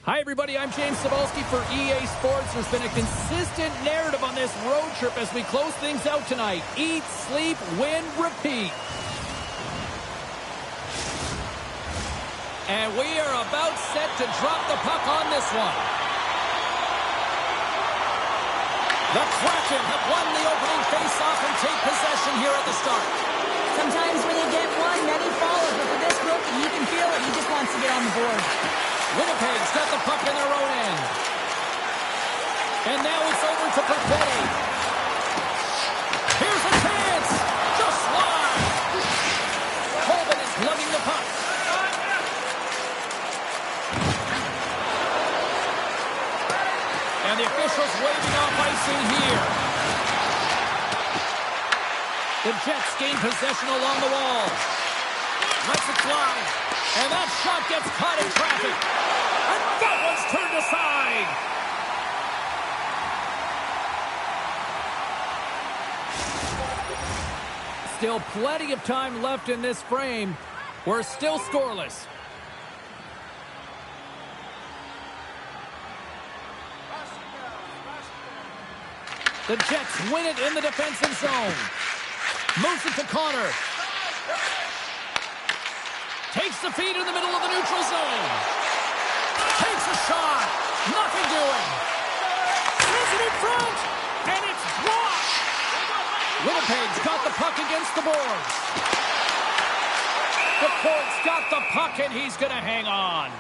Hi, everybody. I'm James Cebulski for EA Sports. There's been a consistent narrative on this road trip as we close things out tonight. Eat, sleep, win, repeat. And we are about set to drop the puck on this one. The Kraken have won the opening faceoff and take possession here at the start. Sometimes when you get one, many follow. But for this rookie, you can feel it. He just wants to get on the board. Winnipeg's got the puck in their own end. And now it's over to Perfetti. Here's a chance. Just wide. Colvin is lugging the puck. And the officials waving off icing here. The Jets gain possession along the wall. Lets it fly. And that shot gets caught in traffic. And that one's turned aside. Still plenty of time left in this frame. We're still scoreless. The Jets win it in the defensive zone. Moves it to Connor. Takes the feed in the middle of the neutral zone. Takes a shot. Nothing doing. Sends it in front. And it's blocked. Winnipeg's got the puck against the boards. The Colts got the puck and he's going to hang on.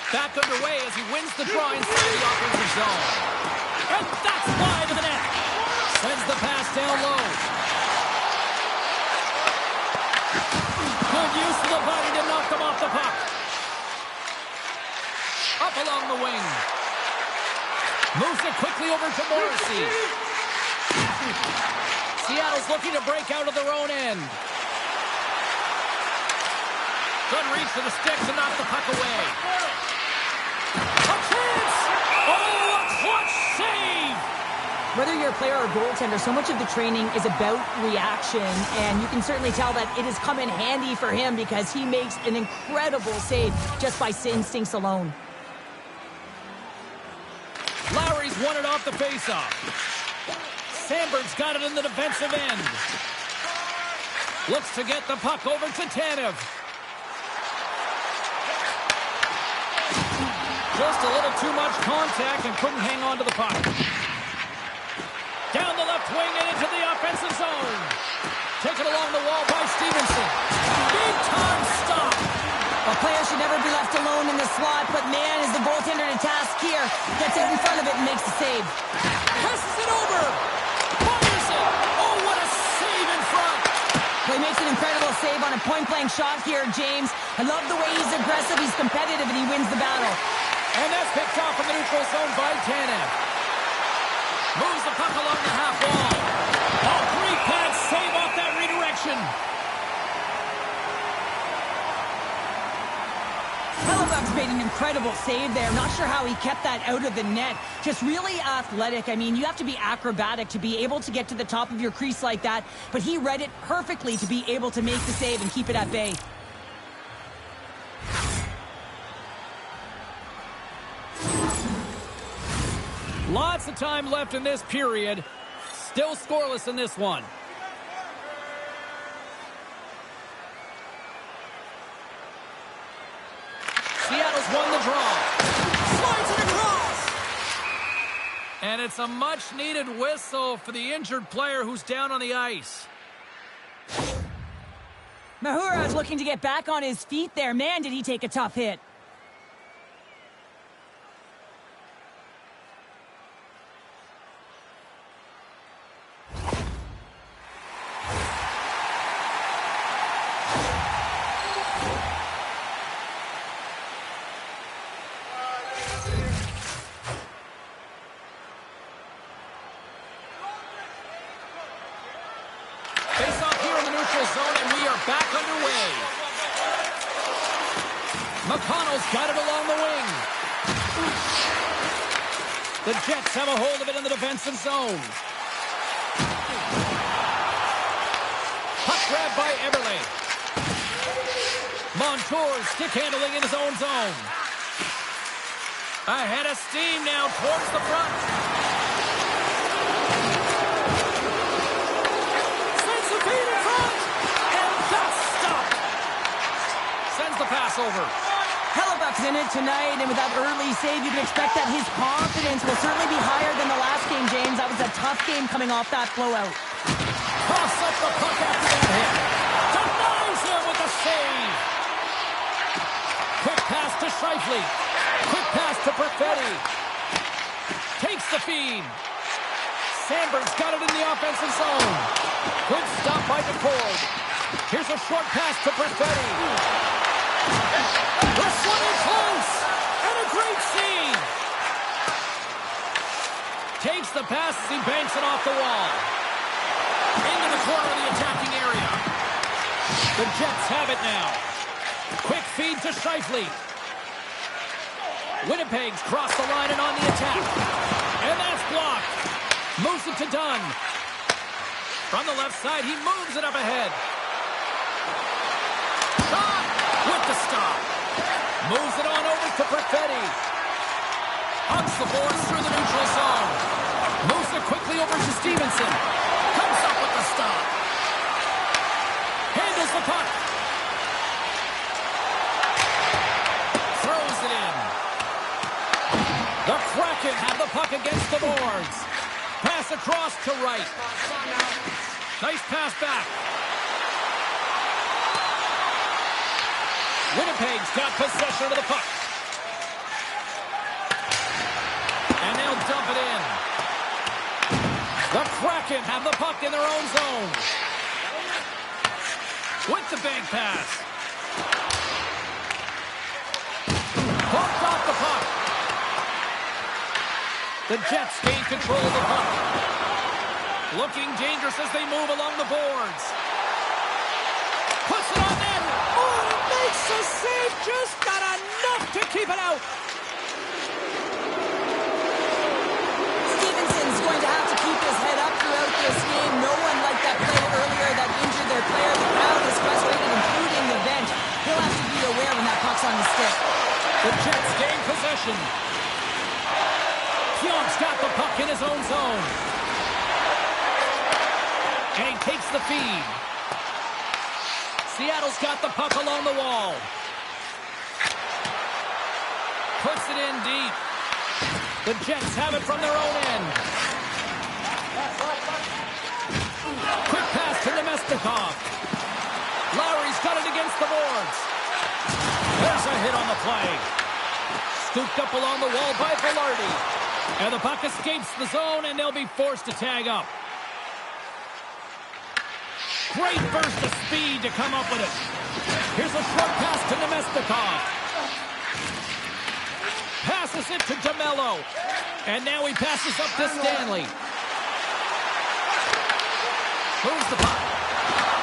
Back underway as he wins the draw inside the offensive zone. And that's wide of the net. Sends the pass down low. Good use of the body to knock them off the puck. Up along the wing. Moves it quickly over to Morrissey. Seattle's looking to break out of their own end. Good reach to the stick to knock the puck away. A chance! Oh, a clutch save! Whether you're a player or goaltender, so much of the training is about reaction, and you can certainly tell that it has come in handy for him because he makes an incredible save just by instincts alone. Lowry's won it off the faceoff. Sandberg's got it in the defensive end. Looks to get the puck over to Tanev. Just a little too much contact and couldn't hang on to the puck. Down the left wing and into the offensive zone. Taken along the wall by Stevenson. Big time stop. A player should never be left alone in the slot, but man, is the goaltender to task here. Gets it in front of it and makes the save. Presses it over. Fires it. Oh, what a save in front. Well, he makes an incredible save on a point-blank shot here, James. I love the way he's aggressive, he's competitive, and he wins the battle. And that's picked off from the neutral zone by Tanev. Moves the puck along the half wall. A three-pad save off that redirection. Hellebuck's made an incredible save there. Not sure how he kept that out of the net. Just really athletic. I mean, you have to be acrobatic to be able to get to the top of your crease like that. But he read it perfectly to be able to make the save and keep it at bay. Lots of time left in this period. Still scoreless in this one. Seattle's won the draw. Slides it across. And it's a much-needed whistle for the injured player who's down on the ice. Mahura is looking to get back on his feet there. Man, did he take a tough hit. Zone, and we are back underway. MacConnell's got it along the wing. The Jets have a hold of it in the defensive zone. Puck grab by Everly. Montour stick handling in his own zone. Ahead of steam now towards the front. Sends the feed in front. And that's stopped. Sends the pass over. Hellebuck's in it tonight, and with that early save, you can expect that his confidence will certainly be higher than the last game, James. That was a tough game coming off that blowout. Toss up the puck after that hit. Denies him with the save. Quick pass to Scheifele. Quick pass to Perfetti. Takes the feed. Sandberg's got it in the offensive zone. Good stop by DeCord. Here's a short pass to Perfetti. This one is close. And a great save. Takes the pass as he banks it off the wall. Into the corner of the attacking area. The Jets have it now. Quick feed to Scheifele. Winnipeg's crossed the line and on the attack. And that's blocked. Moves it to Dunn. From the left side, he moves it up ahead. Shot with the stop. Moves it on over to Perfetti. Hugs the boards through the neutral zone. Moves it quickly over to Stevenson. Comes up with the stop. Handles the puck. Throws it in. The Kraken have the puck against the boards. Pass across to right. Nice pass back. Winnipeg's got possession of the puck. And they'll dump it in. The Kraken have the puck in their own zone. With the bank pass. Bumped off the puck. The Jets gain control of the puck. Looking dangerous as they move along the boards. Puts it on net. Oh, it makes a save. Just got enough to keep it out. Stevenson's going to have to keep his head up throughout this game. No one like that play earlier that injured their player. The crowd is frustrated, including the bench. He'll have to be aware when that puck's on the stick. The Jets gain possession. Pionk's got the puck in his own zone. And he takes the feed. Seattle's got the puck along the wall. Puts it in deep. The Jets have it from their own end. Quick pass to Nemestikov. Lowry's got it against the boards. There's a hit on the play. Scooped up along the wall by Velarde. And the puck escapes the zone, and they'll be forced to tag up. Great burst of speed to come up with it. Here's a short pass to Nemestikov. Passes it to DeMello. And now he passes up to Stanley. Moves the puck.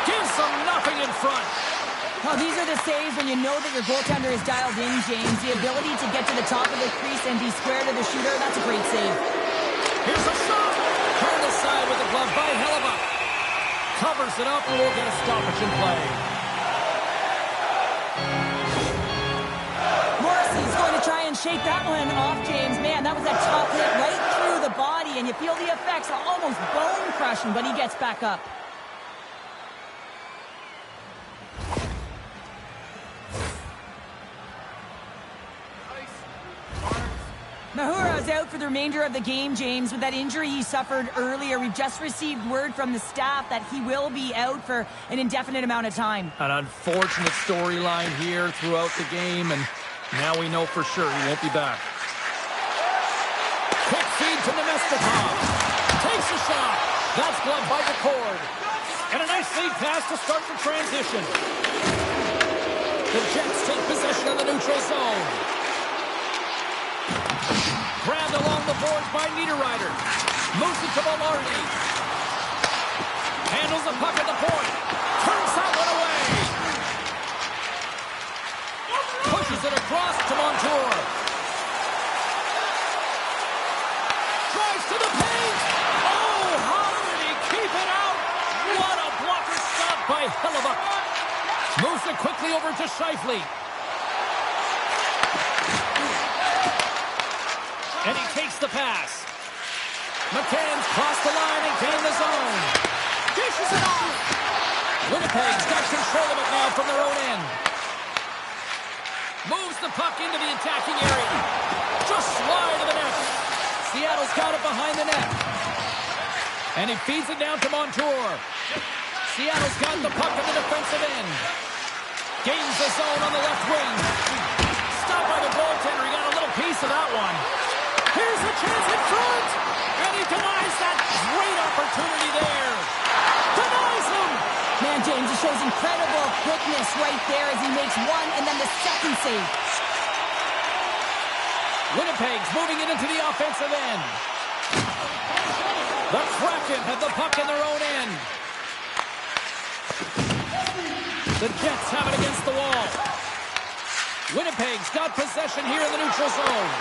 Gives them nothing in front. Well, these are the saves when you know that your goaltender is dialed in, James. The ability to get to the top of the crease and be square to the shooter, that's a great save. Here's a shot. Turned aside with the glove by Hellebuck. Covers it up and we'll get a stoppage in play. Morrissey's going to try and shake that one off, James. Man, that was a tough hit right through the body, and you feel the effects, almost bone crushing, but he gets back up. Mahura's out for the remainder of the game, James, with that injury he suffered earlier. We've just received word from the staff that he will be out for an indefinite amount of time. An unfortunate storyline here throughout the game, and now we know for sure he won't be back. Quick feed to Nemestikov. Takes a shot. That's gloved by DeCord. And a nice lead pass to start the transition. The Jets take possession of the neutral zone. Grabbed along the boards by Niederreiter. Moves it to Velarde. Handles the puck at the point. Turns that one away. Pushes it across to Montour. Hellebuck. Moves it quickly over to Scheifele. And he takes the pass. McCann's crossed the line and gained the zone. Dishes it off. Winnipeg's got control of it now from their own end. Moves the puck into the attacking area. Just wide of the net. Seattle's got it behind the net. And he feeds it down to Montour. Seattle's got the puck in the defensive end. Gains the zone on the left wing. Stopped by the goaltender. He got a little piece of that one. Here's a chance in front. And he denies that great opportunity there. Denies him. Man, James, it shows incredible quickness right there as he makes one and then the second save. Winnipeg's moving it into the offensive end. The Kraken have the puck in their own end. The Jets have it against the wall. Winnipeg's got possession here in the neutral zone.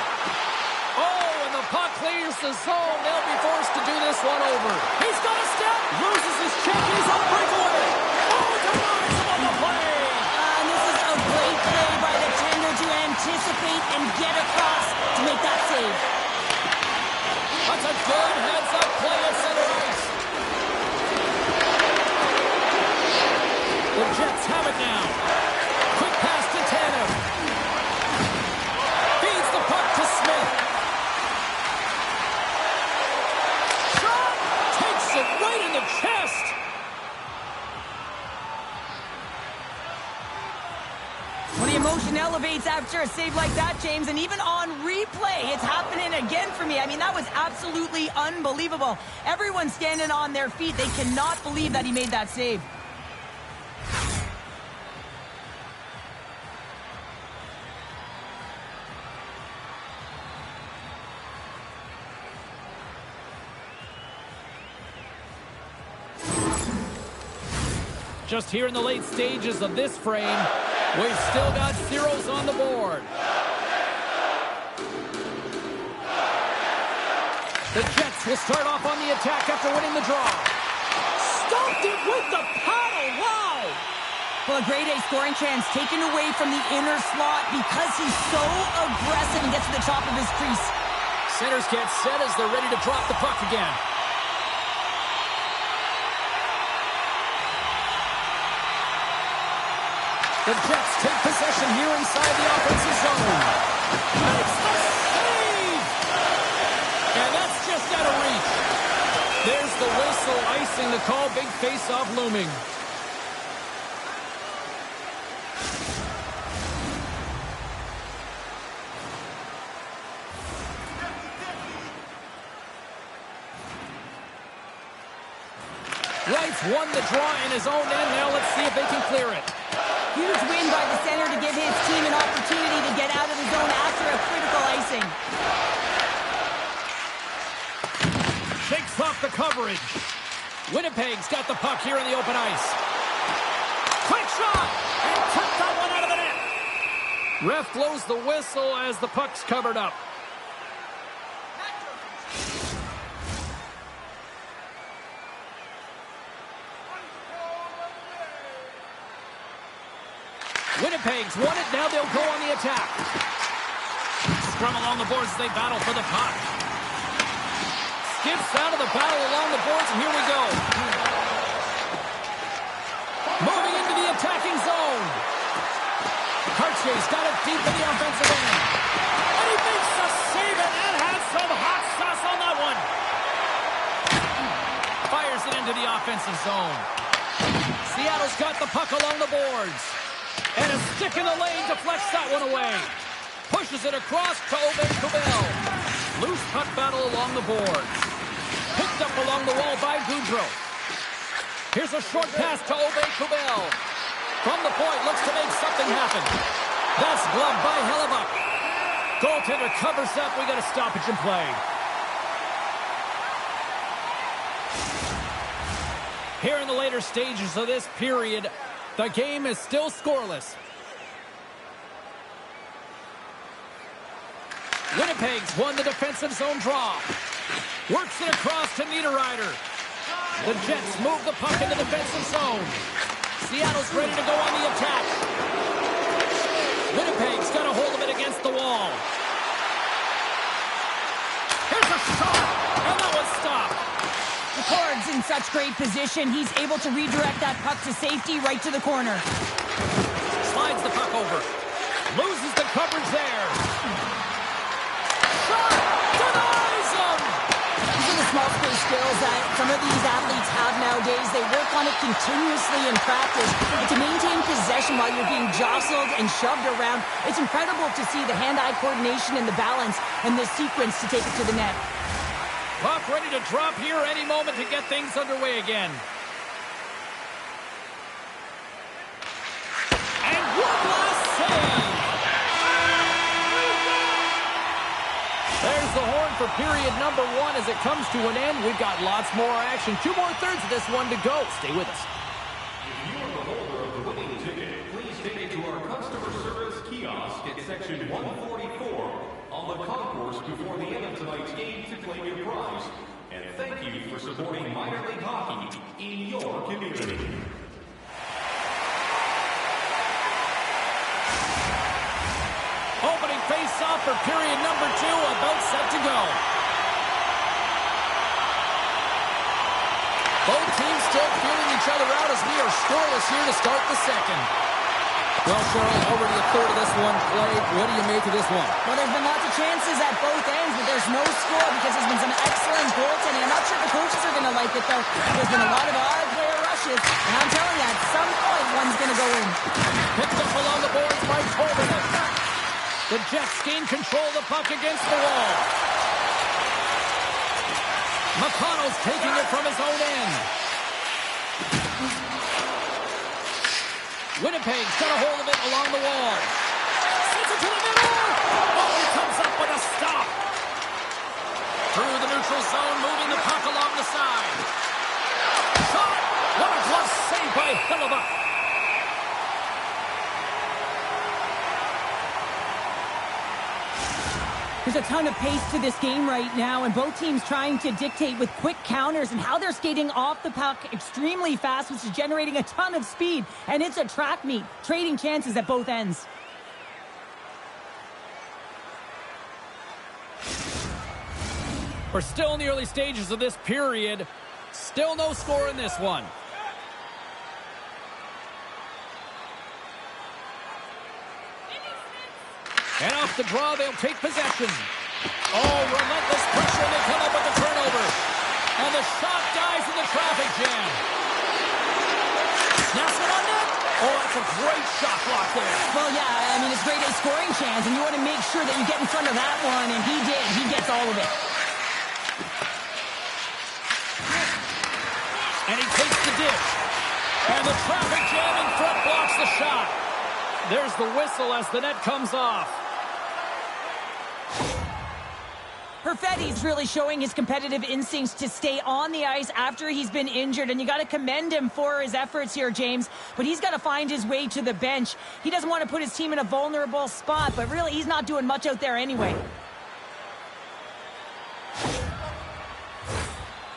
Oh, and the puck clears the zone. They'll be forced to do this one over. He's got a step. Loses his check. He's on breakaway. Oh, denies him on the play. And this is a great play by the tender to anticipate and get across to make that save. That's a good heads-up play at center ice. The Jets have it now. Quick pass to Tanev. Feeds the puck to Smith. Shot! Takes it right in the chest. Well, the emotion elevates after a save like that, James, and even on replay, it's happening again for me. I mean, that was absolutely unbelievable. Everyone's standing on their feet. They cannot believe that he made that save. Just here in the late stages of this frame, we've still got zeros on the board. The Jets will start off on the attack after winning the draw. Stopped it with the paddle. Wow! Well, a grade A scoring chance taken away from the inner slot because he's so aggressive and gets to the top of his crease. Centers get set as they're ready to drop the puck again. The Jets take possession here inside the offensive zone. Makes the save! And that's just out of reach. There's the whistle, icing the call. Big face-off looming. Wright's won the draw in his own end. Now let's see if they can clear it. Huge win by the center to give his team an opportunity to get out of the zone after a critical icing. Shakes off the coverage. Winnipeg's got the puck here in the open ice. Quick shot! And took that one out of the net. Ref blows the whistle as the puck's covered up. Winnipeg's won it. Now they'll go on the attack. Scrum along the boards as they battle for the puck. Skips out of the battle along the boards, and here we go. Moving into the attacking zone. Cartier's got it deep in the offensive end. And he makes the save, and that has some hot sauce on that one. Fires it into the offensive zone. Seattle's got the puck along the boards. And a stick in the lane deflects that one away. Pushes it across to Kubel. Loose puck battle along the boards. Picked up along the wall by Goudreau. Here's a short pass to Kubel. From the point, looks to make something happen. That's gloved by Hellebuck. Goaltender covers up. We got a stoppage in play. Here in the later stages of this period, the game is still scoreless. Winnipeg's won the defensive zone draw. Works it across to Niederreiter. The Jets move the puck in the defensive zone. Seattle's ready to go on the attack. Winnipeg's got a hold of it against the wall. Here's a shot, and that one's stopped. McCord's in such great position. He's able to redirect that puck to safety right to the corner. Slides the puck over. Loses the coverage there. Shot! Denies him! These are the small space skills that some of these athletes have nowadays. They work on it continuously in practice. And to maintain possession while you're being jostled and shoved around, it's incredible to see the hand-eye coordination and the balance in this sequence to take it to the net. Puck ready to drop here any moment to get things underway again. And one last save! There's the horn for period number 1 as it comes to an end. We've got lots more action. 2 more thirds of this one to go. Stay with us. If you are the holder of the winning ticket, please take it to our customer service kiosk at section 144 on the concourse before the end of tonight's game to claim your prize. And thank you for supporting minor league hockey in your community. Opening face-off for period number 2, about set to go. Both teams still feeling each other out as we are scoreless here to start the second. Well, Cheryl, over to the third of this one played. What do you make of this one? Well, there's been lots of chances at both ends, but there's no score because there's been some excellent goaltending. I'm not sure the coaches are going to like it, though. There's been a lot of odd player rushes, and I'm telling you, at some point, one's going to go in. Picked up along the boards by Tolman. The Jets gain control of the puck against the wall. MacConnell's taking it from his own end. Winnipeg's got a hold of it along the wall. Sends it to the middle. Oh, he comes up with a stop. Through the neutral zone, moving the puck along the side. Shot! What a glove save by Hellebuyck. There's a ton of pace to this game right now, and both teams trying to dictate with quick counters and how they're skating off the puck extremely fast, which is generating a ton of speed. And it's a track meet, trading chances at both ends. We're still in the early stages of this period. Still no score in this one. And off the draw, they'll take possession. Oh, relentless pressure, and they come up with the turnover. And the shot dies in the traffic jam. Snaps it on net. Oh, that's a great shot block there. Well, yeah, I mean, it's great a scoring chance, and you want to make sure that you get in front of that one, and he did. He gets all of it. And he takes the dish. And the traffic jam in front blocks the shot. There's the whistle as the net comes off. Perfetti's really showing his competitive instincts to stay on the ice after he's been injured, and you got to commend him for his efforts here, James. But he's got to find his way to the bench. He doesn't want to put his team in a vulnerable spot, but really he's not doing much out there anyway.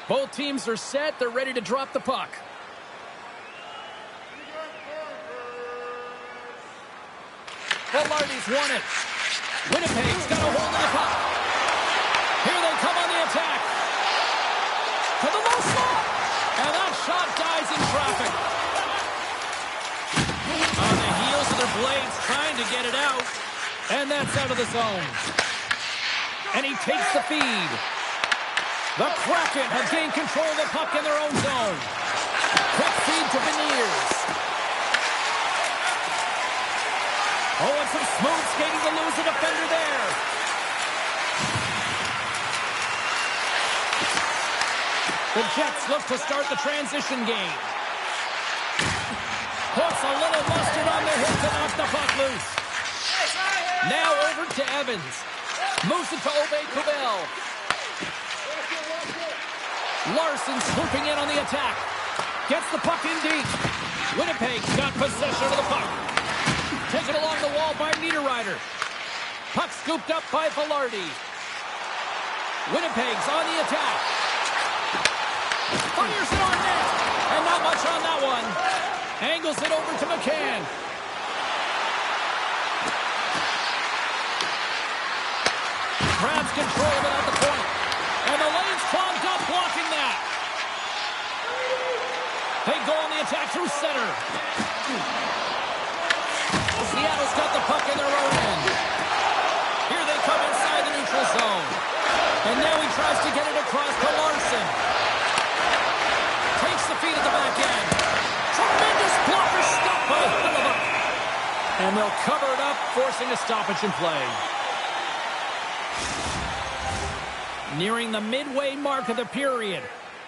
Both teams are set. They're ready to drop the puck. Velarde's won it. Winnipeg's got a hold of the puck. Here they come on the attack. To the low slot. And that shot dies in traffic. On the heels of their blades, trying to get it out. And that's out of the zone. And he takes the feed. The Kraken have gained control of the puck in their own zone. Quick feed to Beniers. Oh, and some smooth skating to lose the defender there. The Jets look to start the transition game. Puts a little mustard on the hit to knock the puck loose. Now over to Evans. Moves it to Obey-Kubel. Larson swooping in on the attack. Gets the puck in deep. Winnipeg's got possession of the puck. Taken along the wall by Niederreiter. Puck scooped up by Velarde. Winnipeg's on the attack. Fires it on net. And not much on that one. Angles it over to McCann. Grabs control of it at the point. And the lane's clogged up, blocking that. They go on the attack through center. Seattle's got the puck in their own end. Here they come inside the neutral zone. And now he tries to get it across to Larson. Takes the feed at the back end. Tremendous blocker stop by Hellebuyck. And they'll cover it up, forcing a stoppage in play. Nearing the midway mark of the period.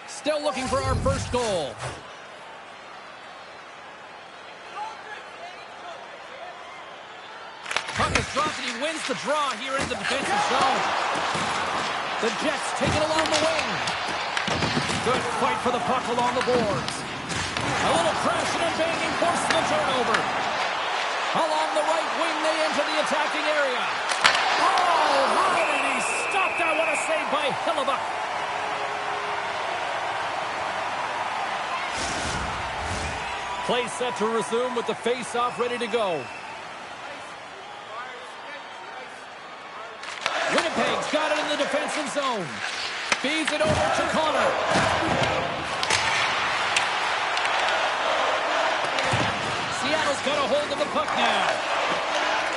Still looking for our first goal. Puck is dropped and he wins the draw here in the defensive zone. The Jets take it along the wing. Good fight for the puck along the boards. A little crashing and banging forces the turnover. Along the right wing they enter the attacking area. Oh, how did he stop that? What a save by Hellebuyck. Play set to resume with the face-off ready to go. Winnipeg's got it in the defensive zone. Feeds it over to Connor. Seattle's got a hold of the puck now.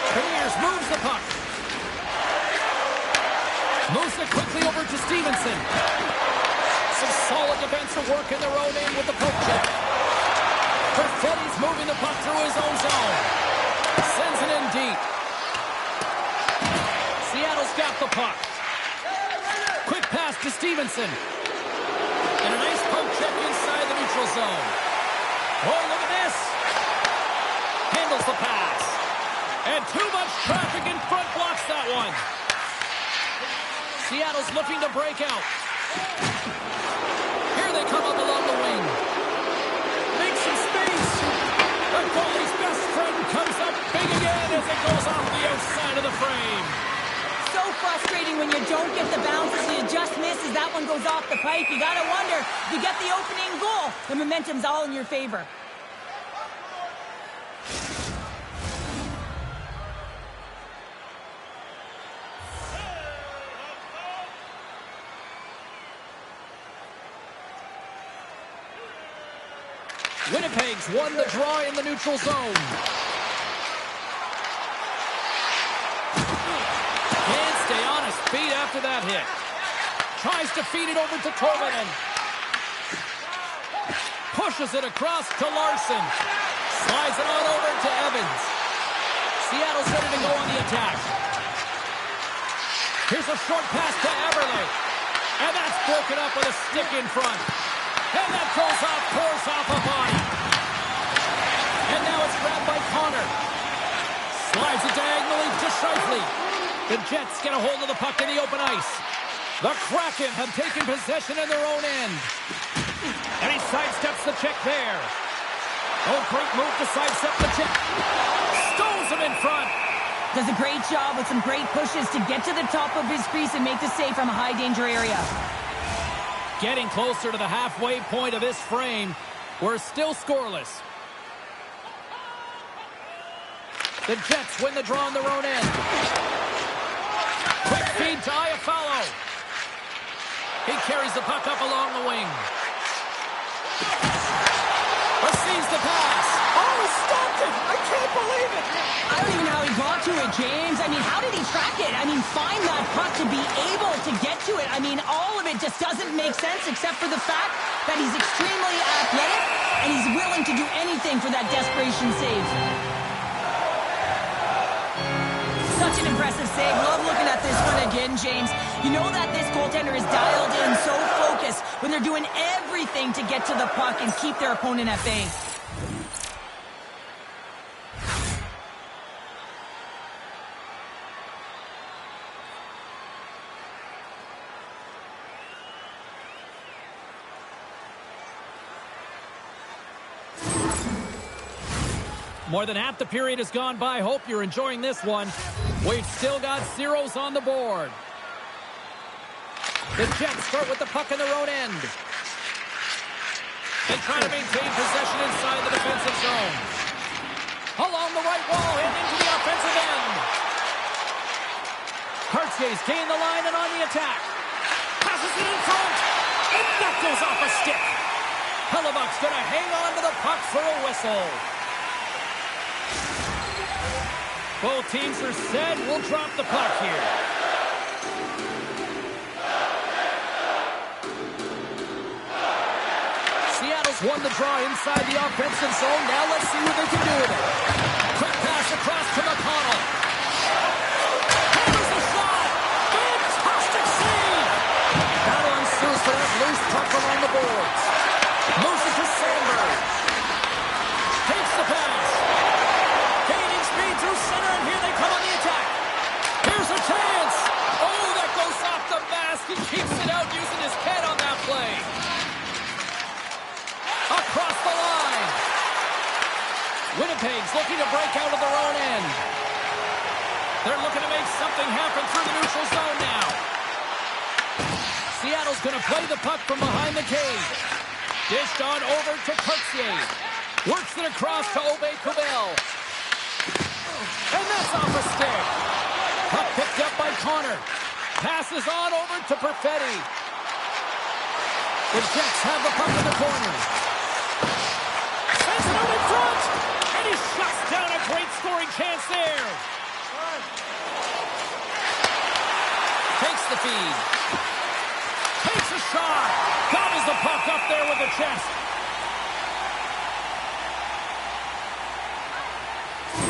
Premiers moves the puck. Moves it quickly over to Stevenson. Some solid defensive work in their own end with the poke check. Perfetti's moving the puck through his own zone. Sends it in deep. Seattle's got the puck. Quick pass to Stevenson. And a nice poke check inside the neutral zone. Oh, look at this. Handles the pass. And too much traffic in front blocks that one. Seattle's looking to break out. Here they come up along the wing. Make some space. The goalie's best friend comes up big again as it goes off the outside of the frame. So frustrating when you don't get the bounces, you just miss as that one goes off the pipe. You gotta wonder, if you get the opening goal, the momentum's all in your favor. Winnipeg's won the draw in the neutral zone. Can't stay on his feet after that hit. Tries to feed it over to Tolvanen. Pushes it across to Larson. Slides it on over to Evans. Seattle's ready to go on the attack. Here's a short pass to Everly. And that's broken up with a stick in front. And that goes off, pours off a body. And now it's grabbed by Connor. Slides it diagonally to Scheifele. The Jets get a hold of the puck in the open ice. The Kraken have taken possession in their own end. And he sidesteps the check there. Oh, great move to sidestep the check. Stones him in front. Does a great job with some great pushes to get to the top of his crease and make the save from a high danger area. Getting closer to the halfway point of this frame. We're still scoreless. The Jets win the draw on their own end. Quick feed to Iafallo. He carries the puck up along the wing. Receives the pass. Oh, he stopped it. I can't believe it. I don't even know how he got to it, James. I mean, how did he track it? I mean, find that puck to be able to get to it. I mean, all of it just doesn't make sense except for the fact that he's extremely athletic and he's willing to do anything for that desperation save. Such an impressive save. Love looking at this one again, James. You know that this goaltender is dialed in, so focused when they're doing everything to get to the puck and keep their opponent at bay. More than half the period has gone by. Hope you're enjoying this one. We've still got zeros on the board. The Jets start with the puck in their own end. They try to maintain possession inside the defensive zone. Along the right wall and into the offensive end. Cartier's gained the line and on the attack. Passes it in front. And that goes off a stick. Hellebuck's going to hang on to the puck for a whistle. Both teams are set. We'll drop the puck here. Seattle's won the draw inside the offensive zone. Now let's see what they can do with it. Quick pass across to MacConnell. Here's the shot. Fantastic save. Battle ensues for that loose puck along the boards. Moves it to Sandberg. Takes the pass. Gaining speed through center, and here they come on the attack. Here's a chance. Oh, that goes off the mask. He keeps it out using his head on that play. Across the line. Winnipeg's looking to break out of their own end. They're looking to make something happen through the neutral zone now. Seattle's going to play the puck from behind the cage. Dished on over to Cartier. Works it across to Aubé-Kubel. And that's off a stick. Puck picked up by Connor. Passes on over to Perfetti. The Jets have the puck in the corner. Sends it out in front. And he shuts down a great scoring chance there. Takes the feed. Takes a shot. Gobbles the puck up there with the chest.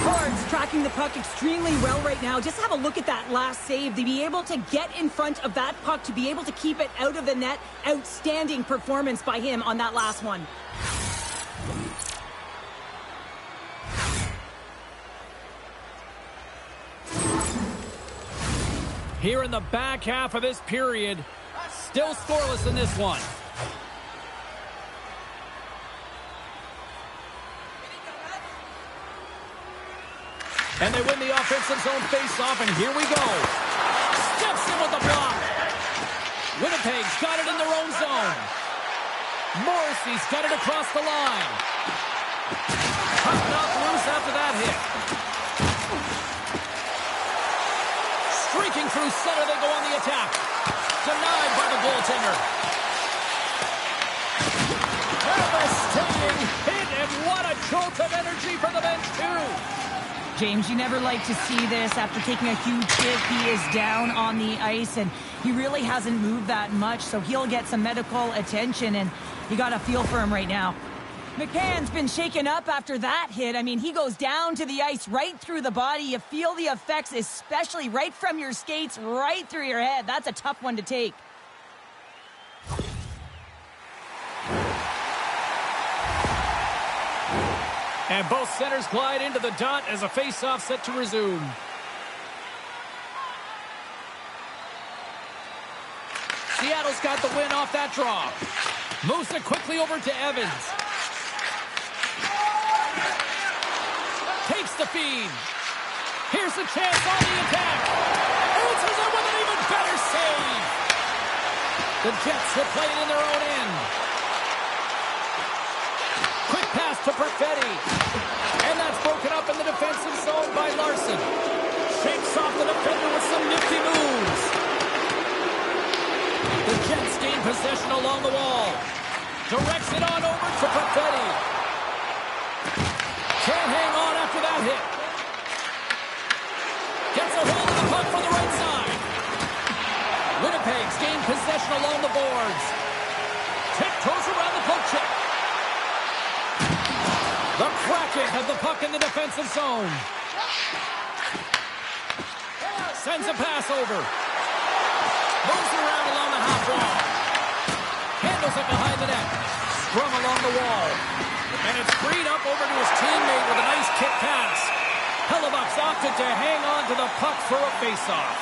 Forwards tracking the puck extremely well right now. Just have a look at that last save. To be able to get in front of that puck, to be able to keep it out of the net. Outstanding performance by him on that last one. Here in the back half of this period, still scoreless in this one. And they win the offensive zone face-off, and here we go. Steps in with the block. Winnipeg's got it in their own zone. Morrissey's got it across the line. Puck knocked loose after that hit. Streaking through center, they go on the attack. Denied by the goaltender. Devastating hit, and what a jolt of energy for the bench, too. James, you never like to see this. After taking a huge hit, he is down on the ice, and he really hasn't moved that much, so he'll get some medical attention, and you got a feel for him right now. McCann's been shaken up after that hit. I mean, he goes down to the ice right through the body. You feel the effects, especially right from your skates, right through your head. That's a tough one to take. And both centers glide into the dot as a face-off set to resume. Seattle's got the win off that draw. Moves it quickly over to Evans. Takes the feed. Here's a chance on the attack. Answers it with an even better save. The Jets will play it in their own end. Quick pass to Perfetti. And that's broken up in the defensive zone by Larson. Shakes off the defender with some nifty moves. The Jets gain possession along the wall. Directs it on over to Perfetti. Can't hang on after that hit. Gets a hold of the puck from the right side. Winnipeg's gained possession along the boards. Tiptoes around the poke check. The Kraken have the puck in the defensive zone. Sends a pass over. Moves it around along the half wall. Handles it behind the net. Sprung along the wall. And it's freed up over to his teammate with a nice kick pass. Hellebuck's opted to hang on to the puck for a faceoff.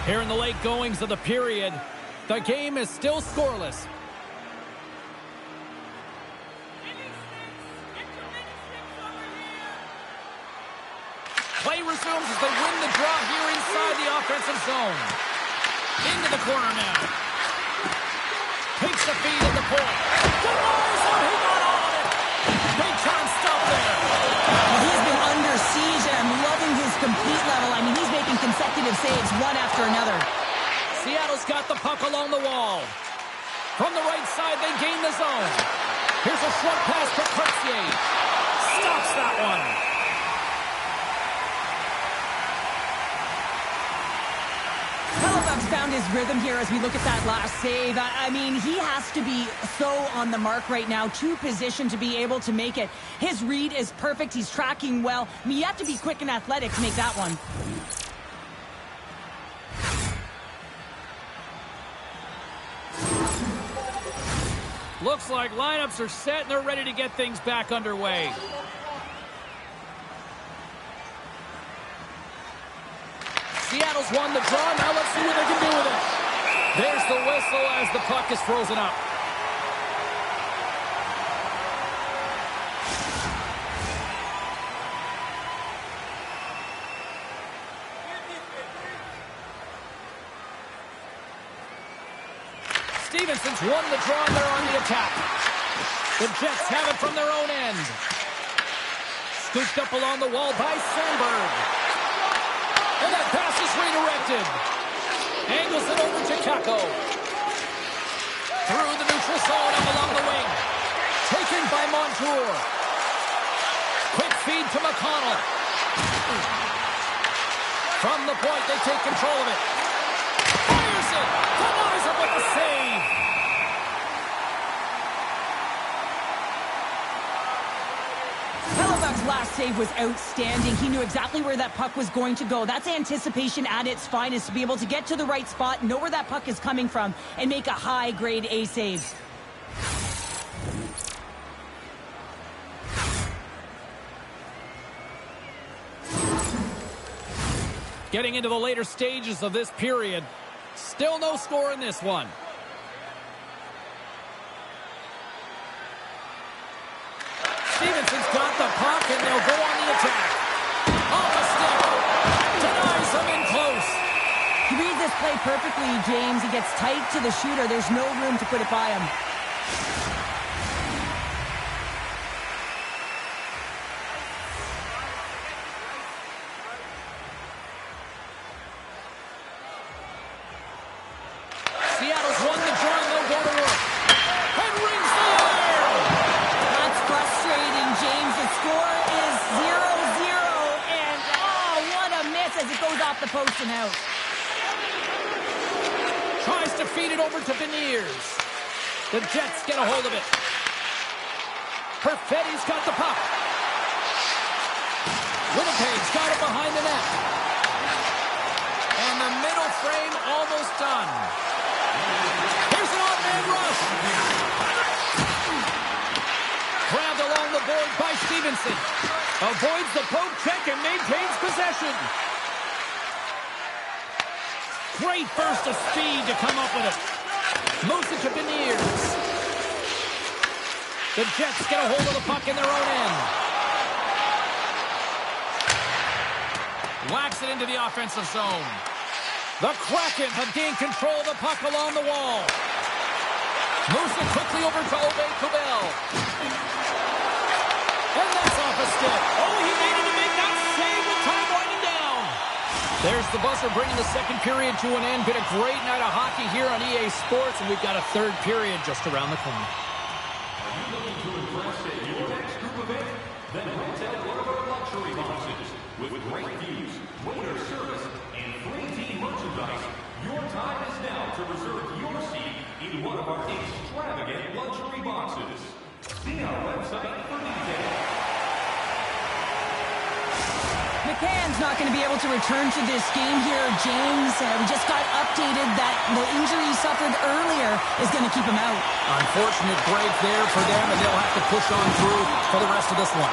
Here in the late goings of the period, the game is still scoreless. Play resumes as they win the draw here inside the offensive zone. Into the corner now. Takes the feed at the point. Denies him. He got all of it. Big time stop there. Well, he's been under siege, and I'm loving his complete level. I mean, he's making consecutive saves one after another. Seattle's got the puck along the wall. From the right side, they gain the zone. Here's a short pass to Cartier. Stops that one. Halifax found his rhythm here as we look at that last save. I mean, he has to be so on the mark right now, to position to be able to make it. His read is perfect. He's tracking well. I mean, you have to be quick and athletic to make that one. Looks like lineups are set and they're ready to get things back underway. Seattle's won the draw. Now let's see what they can do with it. There's the whistle as the puck is frozen up. Stevenson's won the draw and they're on the attack. The Jets have it from their own end. Scooped up along the wall by Sandberg. And that pass is redirected. Angles it over to Kako. Through the neutral zone up along the wing. Taken by Montour. Quick feed to MacConnell. From the point, they take control of it. Fires it. Denies him with a save. Halifax's last save was outstanding. He knew exactly where that puck was going to go. That's anticipation at its finest, to be able to get to the right spot, know where that puck is coming from, and make a high-grade A save. Getting into the later stages of this period. Still no score in this one. Stevenson's got the puck, and they'll go on the attack. Off the stick. Denies him in close. He reads this play perfectly, James. He gets tight to the shooter. There's no room to put it by him. Seattle's won the draw, and they'll go to work. And rings the iron. That's frustrating, James. The score is 0-0, and oh, what a miss as it goes off the post and out. Tries to feed it over to Beniers. The Jets get a hold of it. Perfetti's got the puck. Winnipeg's got it behind the net. And the middle frame almost done. Here's an off-man rush. Grabbed along the board by Stevenson. Avoids the poke check and maintains possession. Great burst of speed to come up with it. Moves it to Beniers. The Jets get a hold of the puck in their own end. Whacks it into the offensive zone. The Kraken have gained control of the puck along the wall. Moves it quickly over to Obey-Kubel. And that's off a stick. Oh, he needed to make that save with time winding down. There's the buzzer bringing the second period to an end. Been a great night of hockey here on EA Sports, and we've got a third period just around the corner. Are you looking to impress at your next group event? Then rent out one of our luxury boxes. With great views, waiter service, and free team merchandise, your time is now to reserve your seat in one of our extravagant luxury boxes. See our website for details. McCann's not going to be able to return to this game here, James. We just got updated that the injury he suffered earlier is going to keep him out. Unfortunate break there for them, and they'll have to push on through for the rest of this one.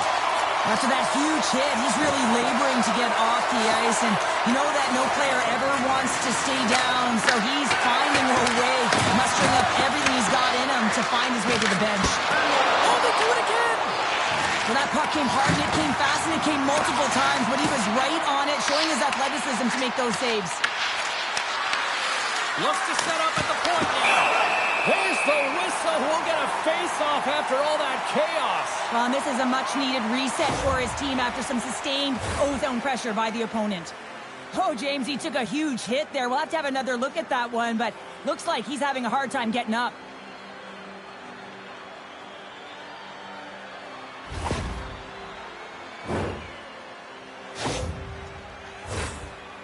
After that huge hit, he's really laboring to get off the ice, and you know that no player ever wants to stay down, so he's finding a way, mustering up everything he's got in him to find his way to the bench. Oh, they do it again! Well, that puck came hard, and it came fast, and it came multiple times, but he was right on it, showing his athleticism to make those saves. Looks to set up at the point now. There's the whistle. We'll get a face-off after all that chaos. Well, and this is a much-needed reset for his team after some sustained ozone pressure by the opponent. Oh, James, he took a huge hit there. We'll have to have another look at that one, but looks like he's having a hard time getting up.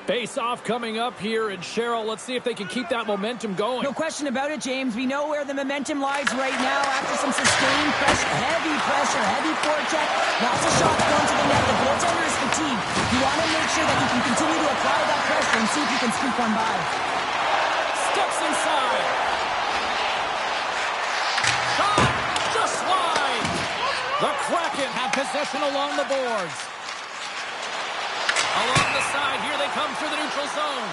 Face-off coming up here, and Cheryl, let's see if they can keep that momentum going. No question about it, James. We know where the momentum lies right now after some sustained pressure, heavy forecheck. Lots of shots going to the net. The goaltender is fatigued. You want to make sure that he can continue to apply that pressure and see if he can sneak one by. Steps inside. Shot! Just wide! The Kraken have possession along the boards. Along the side, here they come through the neutral zone.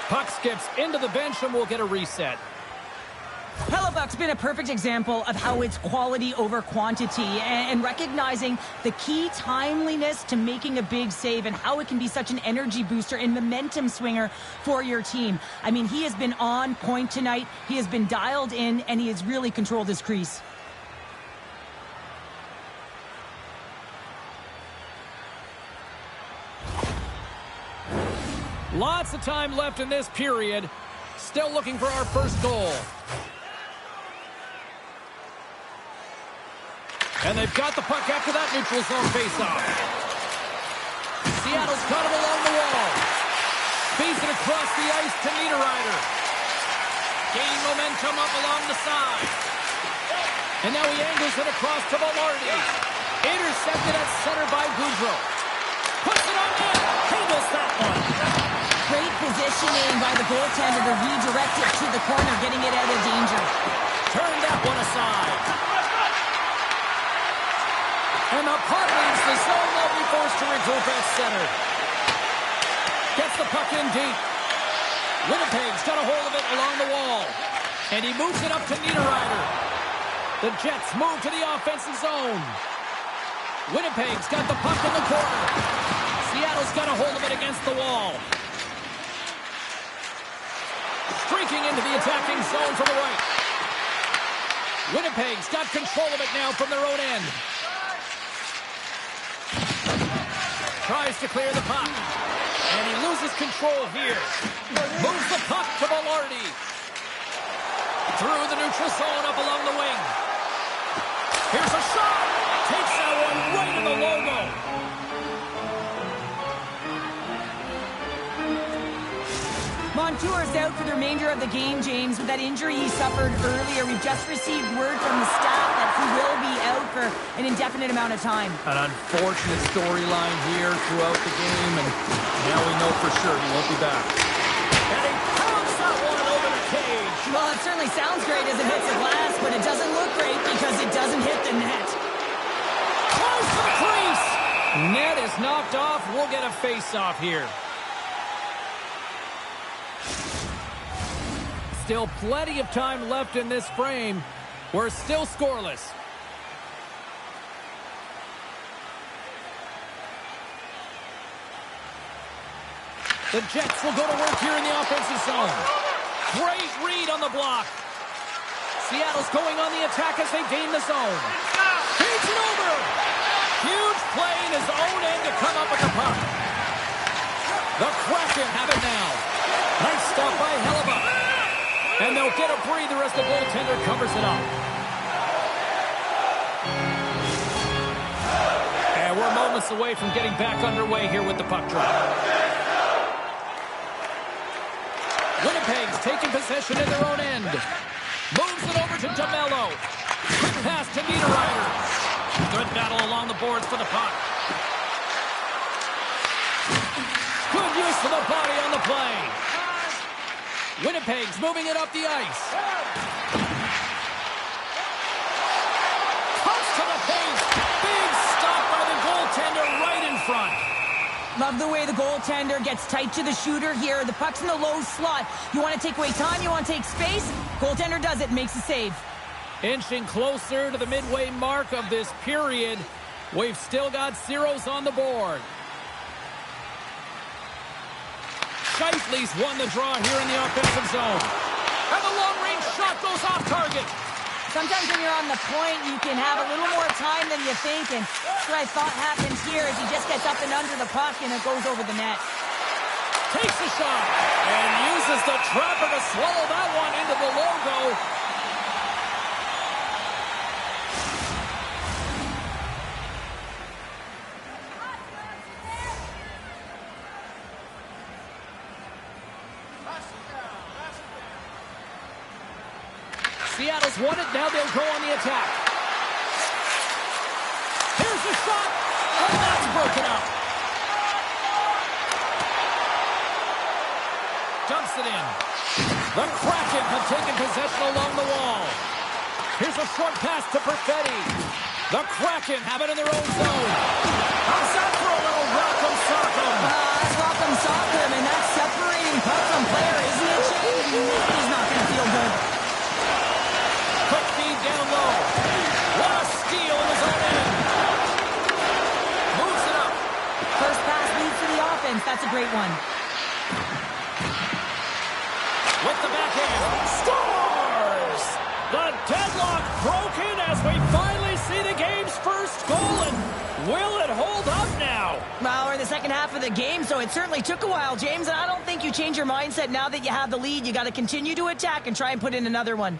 Puck skips into the bench and we'll get a reset. Hellebuck's been a perfect example of how it's quality over quantity and recognizing the key timeliness to making a big save and how it can be such an energy booster and momentum swinger for your team. I mean, he has been on point tonight. He has been dialed in, and he has really controlled his crease. Lots of time left in this period. Still looking for our first goal. And they've got the puck after that neutral zone faceoff. Seattle's got him along the wall. Feeds it across the ice to Niederreiter. Gaining momentum up along the side. And now he angles it across to Velarde. Intercepted at center by Goudreau. Puts it on net. Handles that one. Great positioning by the goaltender to redirect it to the corner, getting it out of danger. Turn that one aside. And the puck leaves the zone. They'll be forced to regroup at center. Gets the puck in deep. Winnipeg's got a hold of it along the wall. And he moves it up to Niederreiter. The Jets move to the offensive zone. Winnipeg's got the puck in the corner. Seattle's got a hold of it against the wall. Streaking into the attacking zone to the right. Winnipeg's got control of it now from their own end. Tries to clear the puck. And he loses control here. Moves the puck to Velarde. Through the neutral zone up along the wing. Here's a shot. Takes that one right in the logo. Montour is out for the remainder of the game, James, with that injury he suffered earlier. We've just received word from the staff that he will be out for an indefinite amount of time. An unfortunate storyline here throughout the game, and now we know for sure he won't be back. And he pounds that one over the cage. Well, it certainly sounds great as it hits the glass, but it doesn't look great because it doesn't hit the net. Close to the crease. Net is knocked off. We'll get a face-off here. Still plenty of time left in this frame. We're still scoreless. The Jets will go to work here in the offensive zone. Great read on the block. Seattle's going on the attack as they gain the zone. Feeds it over. Huge play in his own end to come up with the puck. The Kraken have it now. Nice stop by Hellebuck. And they'll get a breather as the goaltender covers it up. And we're moments away from getting back underway here with the puck drop. Winnipeg's taking possession in their own end. Moves it over to DeMello. Quick pass to Niederreiter. Good battle along the boards for the puck. Good use of the body on the play. Winnipeg's moving it up the ice. Cuts to the paint. Big stop by the goaltender right in front. Love the way the goaltender gets tight to the shooter here. The puck's in the low slot. You want to take away time, you want to take space. Goaltender does it, makes a save. Inching closer to the midway mark of this period. We've still got zeros on the board. Scheifele's won the draw here in the offensive zone. And the long-range shot goes off target. Sometimes when you're on the point, you can have a little more time than you think, and that's what I thought happens here is he just gets up and under the puck, and it goes over the net. Takes a shot and uses the trapper to swallow that one into the logo. Seattle's won it. Now they'll go on the attack. Here's the shot. Oh, that's broken up. Dumps it in. The Kraken have taken possession along the wall. Here's a short pass to Perfetti. The Kraken have it in their own zone. How's that for a little rock'em sock'em? That's rock'em sock'em, and that's separating puck from player, isn't it, Shane? He's not going to feel good. Quick feed down low. What a steal in his own end. Moves it up. First pass leads to the offense. That's a great one. With the backhand. Scores! The deadlock broken as we finally see the game's first goal. And will it hold up now? Well, we're in the second half of the game, so it certainly took a while, James. And I don't think you change your mindset now that you have the lead. You got to continue to attack and try and put in another one.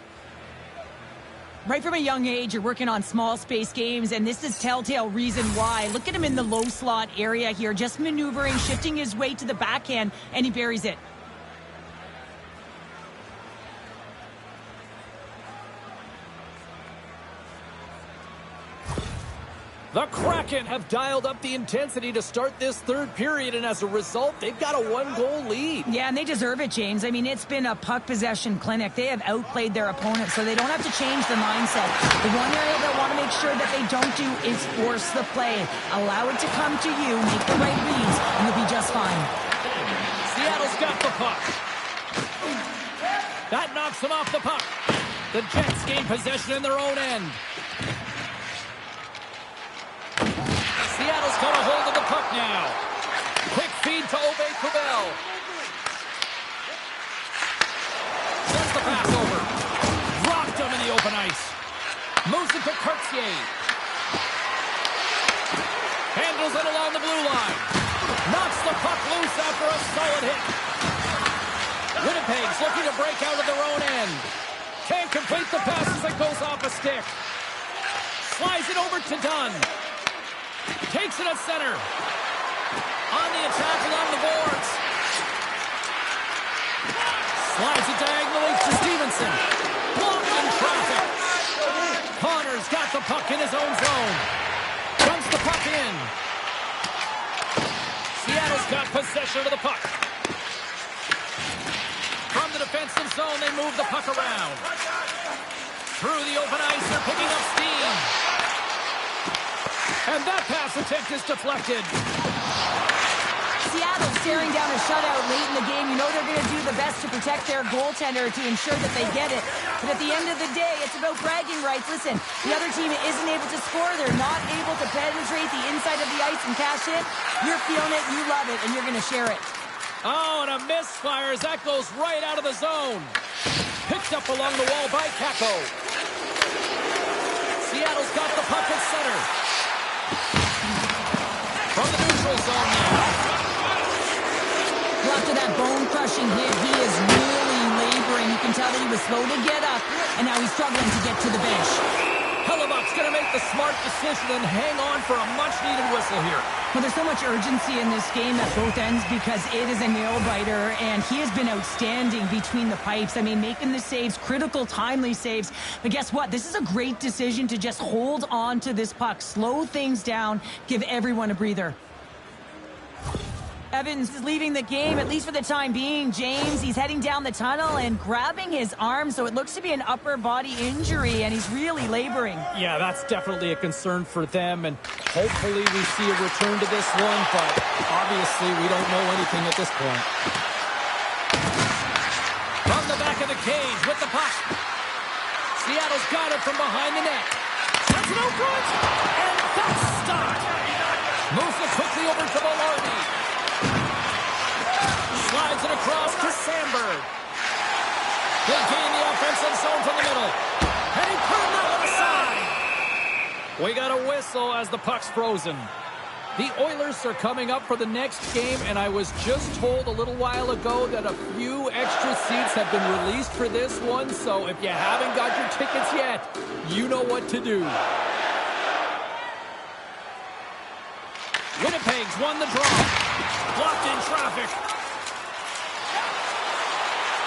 Right from a young age, you're working on small space games, and this is telltale reason why. Look at him in the low slot area here, just maneuvering, shifting his way to the backhand, and he buries it. The Kraken have dialed up the intensity to start this third period, and as a result, they've got a one-goal lead. Yeah, and they deserve it, James. I mean, it's been a puck possession clinic. They have outplayed their opponent, so they don't have to change the mindset. The one area they want to make sure that they don't do is force the play. Allow it to come to you, make the right reads, and you'll be just fine. Seattle's got the puck. That knocks them off the puck. The Jets gain possession in their own end. Seattle's got a hold of the puck now. Quick feed to Kubel. Sends the pass over. Rocked him in the open ice. Moves it to Cartier. Handles it along the blue line. Knocks the puck loose after a solid hit. Winnipeg's looking to break out of their own end. Can't complete the pass as it goes off a stick. Slides it over to Dunn. Takes it at center. On the attack along the boards. Slides it diagonally to Stevenson. Blocked in traffic. Connor's got the puck in his own zone. Dumps the puck in. Seattle's got possession of the puck. From the defensive zone, they move the puck around. Through the open ice, they're picking up steam. And that pass attempt is deflected. Seattle staring down a shutout late in the game. You know they're going to do the best to protect their goaltender to ensure that they get it. But at the end of the day, it's about bragging rights. Listen, the other team isn't able to score. They're not able to penetrate the inside of the ice and cash it. You're feeling it, you love it, and you're going to share it. Oh, and a misfire as that goes right out of the zone. Picked up along the wall by Kako. Seattle's got the puck at center. From the neutral zone now. Well, after that bone-crushing hit, he is really laboring. You can tell that he was slow to get up, and now he's struggling to get to the bench. Hellebuck's going to make the smart decision and hang on for a much-needed whistle here. Well, there's so much urgency in this game at both ends because it is a nail-biter, and he has been outstanding between the pipes. I mean, making the saves, critical, timely saves. But guess what? This is a great decision to just hold on to this puck, slow things down, give everyone a breather. Evans is leaving the game, at least for the time being. James, he's heading down the tunnel and grabbing his arm, so it looks to be an upper body injury, and he's really laboring. Yeah, that's definitely a concern for them, and hopefully we see a return to this one, but obviously we don't know anything at this point. From the back of the cage with the puck. Seattle's got it from behind the net. That's no good, and that's stopped. Moves it quickly over to Belardi. Slides it across to Sandberg. They gain the offensive zone from the middle. And he put him out aside. We got a whistle as the puck's frozen. The Oilers are coming up for the next game, and I was just told a little while ago that a few extra seats have been released for this one, so if you haven't got your tickets yet, you know what to do. Winnipeg's won the draw. Blocked in traffic.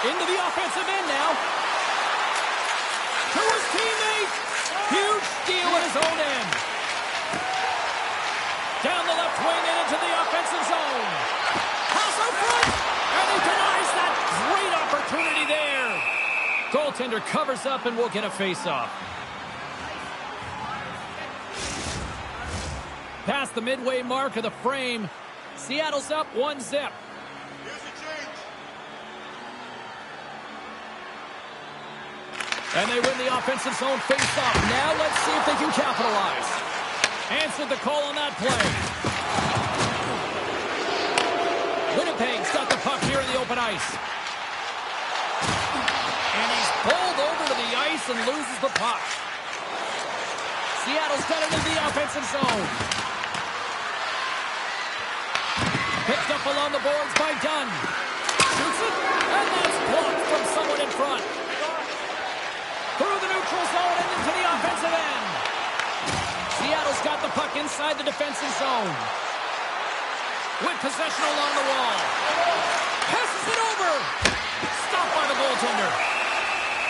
Into the offensive end now. To his teammate. Huge steal at his own end. Down the left wing and into the offensive zone. Pass out front. And he denies that great opportunity there. Goaltender covers up and will get a face-off. Past the midway mark of the frame. Seattle's up 1-0. And they win the offensive zone face-off. Now let's see if they can capitalize. Answered the call on that play. Winnipeg's got the puck here in the open ice. And he's pulled over to the ice and loses the puck. Seattle's got it in the offensive zone. Picked up along the boards by Dunn. Shoots it, and that's blocked from someone in front. Through the neutral zone and into the offensive end. Seattle's got the puck inside the defensive zone. With possession along the wall. Passes it over. Stopped by the goaltender.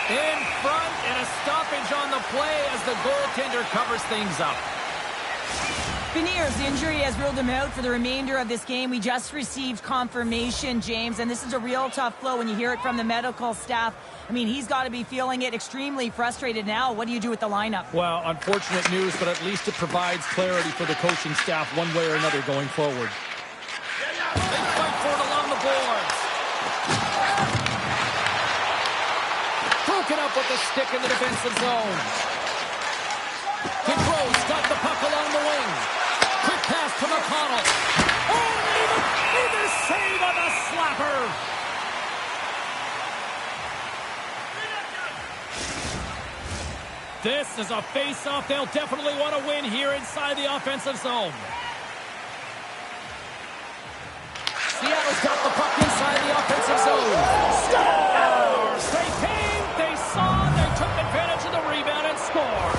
In front and a stoppage on the play as the goaltender covers things up. Beniers' injury has ruled him out for the remainder of this game. We just received confirmation, James, and this is a real tough blow when you hear it from the medical staff. I mean, he's got to be feeling it, extremely frustrated now. What do you do with the lineup? Well, unfortunate news, but at least it provides clarity for the coaching staff one way or another going forward. They fight for it along the boards. Broken up with the stick in the defensive zone. Gaudreau's got the puck along the wing. Quick pass to MacConnell. Oh, either save on the slapper. This is a face-off they'll definitely want to win here inside the offensive zone. Seattle's got the puck inside the offensive zone. Scores! They came, they saw, they took advantage of the rebound and scored.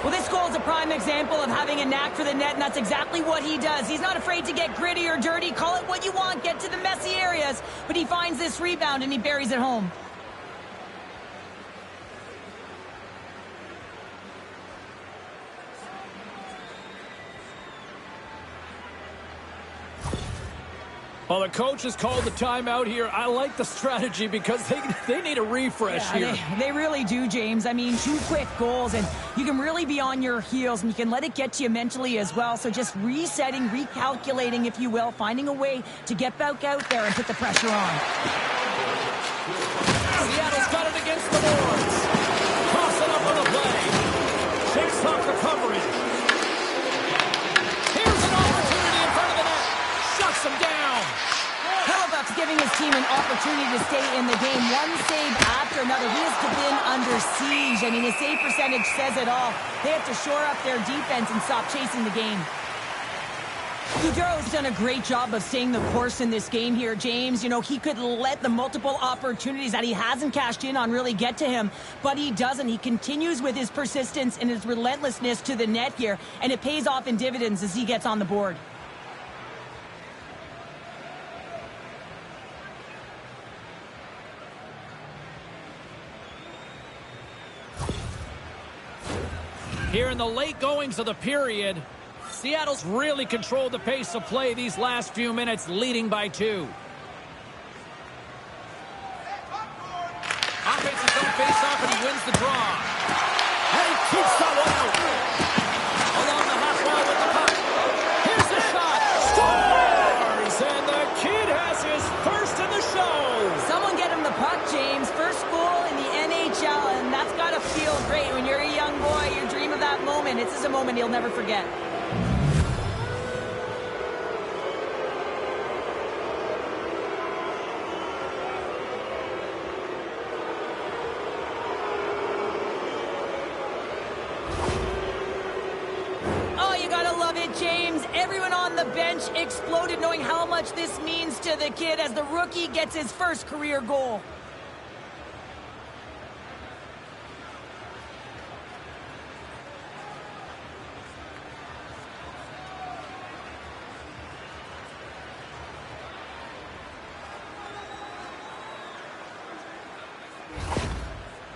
Well, this goal is a prime example of having a knack for the net, and that's exactly what he does. He's not afraid to get gritty or dirty. Call it what you want. Get to the messy areas. But he finds this rebound, and he buries it home. Well, the coach has called the timeout here. I like the strategy because they need a refresh here. They really do, James. I mean, 2 quick goals, and you can really be on your heels, and you can let it get to you mentally as well. So just resetting, recalculating, if you will, finding a way to get back out there and put the pressure on. Seattle's got it against the boards. Cross it up on the play. Checks off the coverage. Here's an opportunity in front of the net. Shuts him down. Hellebuyck's giving his team an opportunity to stay in the game. One save after another. He has been under siege. I mean, his save percentage says it all. They have to shore up their defense and stop chasing the game. Gaudreau's done a great job of staying the course in this game here, James. You know, he could let the multiple opportunities that he hasn't cashed in on really get to him, but he doesn't. He continues with his persistence and his relentlessness to the net here, and it pays off in dividends as he gets on the board. Here in the late goings of the period, Seattle's really controlled the pace of play these last few minutes, leading by 2. Offensive zone face-off, and he wins the draw. And he keeps that one out. Along the half wall with the puck. Here's the shot. Scores! And the kid has his first in the show. Someone get him the puck, James. First goal in the NHL, and that's got to feel great. When you're a young boy, you dream of that moment. It's just a moment he'll never forget. Everyone on the bench exploded knowing how much this means to the kid as the rookie gets his first career goal.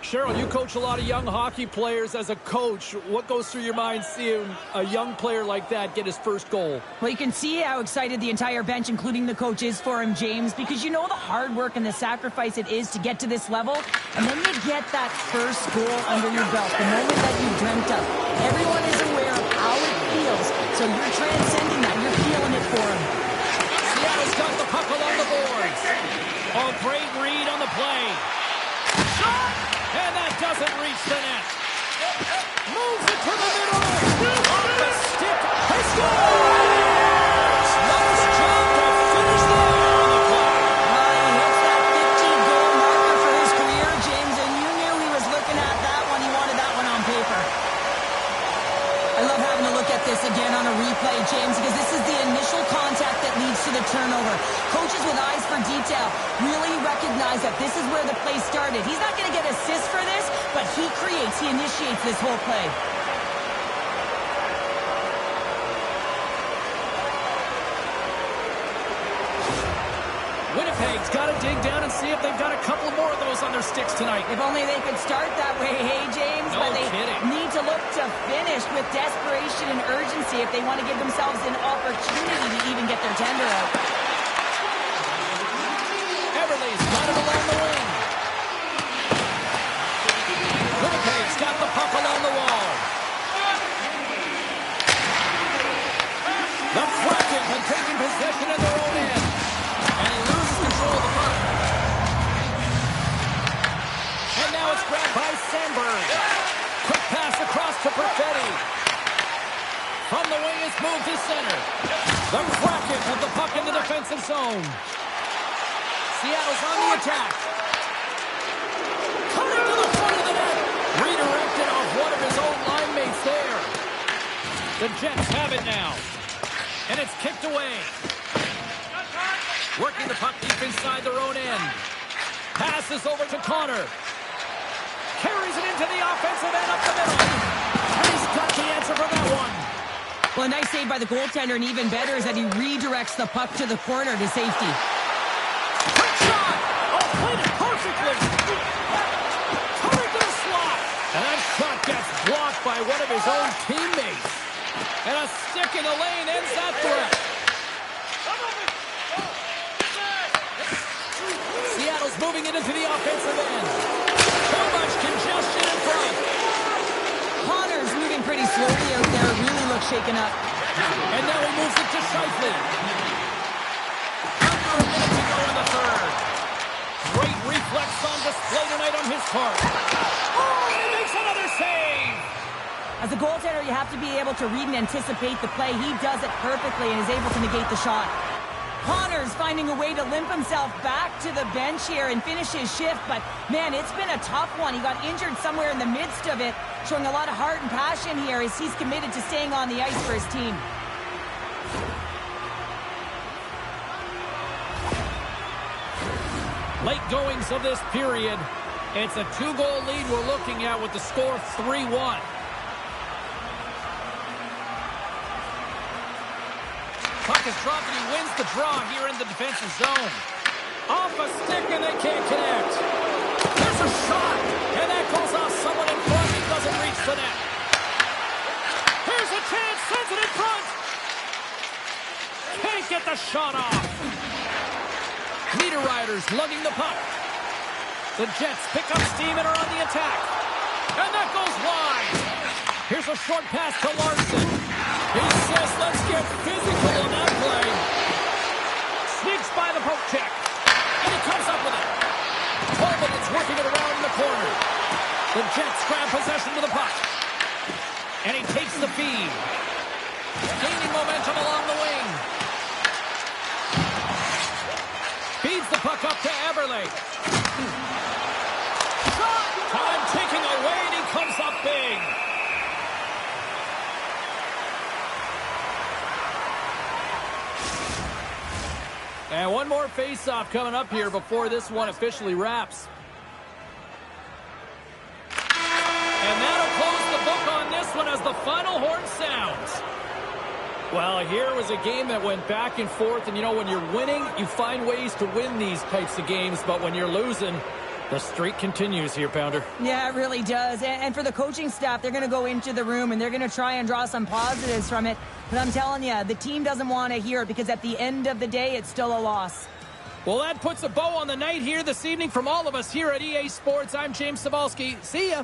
Cheryl, you coach a lot of young hockey players. As a coach, what goes through your mind seeing a young player like that get his first goal? Well, you can see how excited the entire bench, including the coach, is for him, James, because you know the hard work and the sacrifice it is to get to this level, and then you get that first goal under your belt, the moment that you dreamt of. Everyone is aware of how it feels, so you're transcending that. You're feeling it for him. Seattle's got the puck along the boards. Oh, great read on the play. Shot! And that doesn't reach the net. Moves it to the middle. Off the stick. He scores! Nice job to finish the end on the play. He hits that 50-goal marker for his career, James, and you knew he was looking at that one. He wanted that one on paper. I love having a look at this again on a replay, James, because this is the initial contact that leads to the turnover. Coaches with eyes for detail really recognize that this is where the play started. He's not going to get assists for this, but he initiates this whole play. Winnipeg's got to dig down and see if they've got a couple more of those on their sticks tonight. If only they could start that way, hey, James. No but they kidding. need to look to finish with desperation and urgency if they want to give themselves an opportunity to even get their tender out. Everly's got it along the wing. Winnipeg's got the puck along the wall. The Kraken have taken possession in their own end. And he loses control of the puck. And now it's grabbed by Sandberg. Quick pass across to Perfetti. From the wing, it's moved to center. The Kraken have the puck in the defensive zone. Seattle's on the attack. Coming to the front of the net. Redirected off one of his own line mates there. The Jets have it now. And it's kicked away. Working the puck deep inside their own end. Passes over to Connor. Carries it into the offensive end up the middle. And he's got the answer for that one. Well, a nice save by the goaltender, and even better is that he redirects the puck to the corner to safety. Quick shot! Oh, played it perfectly! Coming to the slot! And that shot gets blocked by one of his own teammates. And a stick in the lane ends that threat. Seattle's moving it into the offensive end. Too much congestion in front. Connor's moving pretty slowly out there. Really looks shaken up. And now he moves it to Scheifele. Under a minute to go in the third. Great reflex on display tonight on his part. Oh, he makes another save. As a goaltender, you have to be able to read and anticipate the play. He does it perfectly and is able to negate the shot. Connor's finding a way to limp himself back to the bench here and finish his shift, but man, it's been a tough one. He got injured somewhere in the midst of it, showing a lot of heart and passion here as he's committed to staying on the ice for his team. Late goings of this period. It's a 2-goal lead we're looking at with the score 3-1. Puck is dropped and he wins the draw here in the defensive zone. Off a stick and they can't connect. There's a shot, and that goes off someone in front. He doesn't reach the net. Here's a chance, sends it in front. Can't get the shot off. Meter Riders lugging the puck. The Jets pick up steam and are on the attack. And that goes wide. Here's a short pass to Larson. He says, let's get physical on that play. Sneaks by the poke check. And he comes up with it. Coleman is working it around in the corner. The Jets grab possession of the puck. And he takes the feed. Gaining momentum along the wing. Feeds the puck up to Everly. Shot! Time taking away, and he comes up big. And one more face-off coming up here before this one officially wraps. And that'll close the book on this one as the final horn sounds. Well, here was a game that went back and forth, and you know, when you're winning, you find ways to win these types of games, but when you're losing, the streak continues here, Pounder. Yeah, it really does. And for the coaching staff, they're going to go into the room and they're going to try and draw some positives from it. But I'm telling you, the team doesn't want to hear it because at the end of the day, it's still a loss. Well, that puts a bow on the night here this evening from all of us here at EA Sports. I'm James Cybulski. See ya.